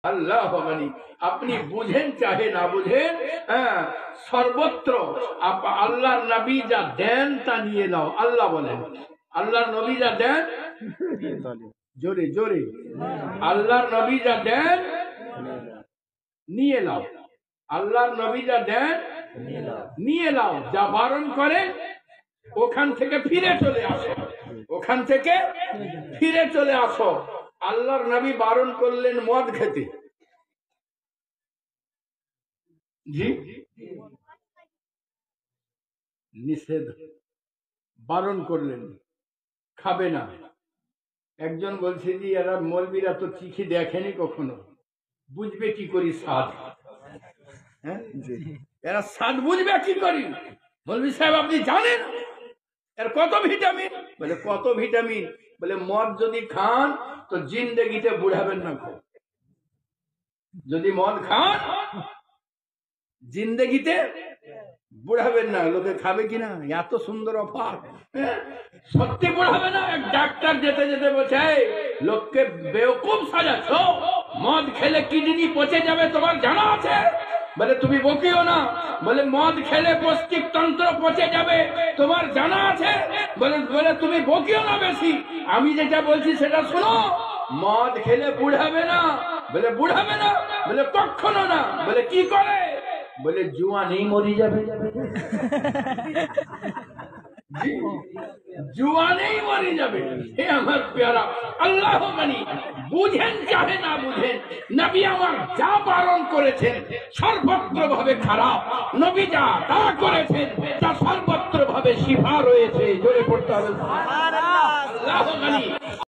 আল্লাহ মানি আপনি বুঝেন চাহে না বুঝেন, সর্বত্র আল্লাহর নবী যা দেন তা নিয়ে নাও। আল্লাহ বলেন আল্লাহর নবী যা দেন, জোরে জোরে, আল্লাহর নবী যা দেন নিয়ে নাও। আল্লাহর নবী যা দেন নিয়ে নাও, যা বারণ করে ওখান থেকে ফিরে চলে আসো, ওখান থেকে ফিরে চলে আসো। আল্লাহর নবী বারণ করলেন মদ খেতে, জি নিষেধ, বারণ করলেন খাবে না। একজন বলছে যে এরা মৌলবীরা তো চিঠি দেখেনি কখনো, বুঝবে কি করি স্বাদ, এরা স্বাদ বুঝবে কি করি? মৌলবী সাহেব আপনি জানেন এর কত ভিটামিন? বলে কত ভিটামিন? বলে মদ যদি খান তো জিন্দেগিতে বুড়াবেন না, যদি মদ খান জিন্দেগিতে বুড়াবেন না। লোকে খাবে কিনা? এত সুন্দর অফার, সত্যি বুড়াবে না। এক ডাক্তার যেতে যেতে বলছে লোককে বেওকুফ সাজাচ্ছ, মদ খেলে কিডনি পচে যাবে তোমার জানা আছে? বলে তুমি বকিও না। বলে মদ খেলে পৌষ্টিক তন্ত্র পচে যাবে তোমার জানা আছে? বলে বলে তুমি বকিও না বেশি, আমি যেটা বলছি সেটা শোনো। মদ খেলে বুড়াবে না। বলে বুড়াবে না? বলে কখনো না। বলে কি করে? বলে জুয়ানেই মরি যাবে, জুয়ানেই মরে যাবে। হে আমার প্যারা আল্লাহ মানি বুঝেন চাহে না বুঝেন, নবী আমার যা বারণ করেছেন সর্বত্র ভাবে খারাপ, নবী যা তা করেছেন তা সর্বত্র ভাবে শিফা রয়েছে। জোরে পড়তে হবে সুবহানাল্লাহ। আল্লাহ মানি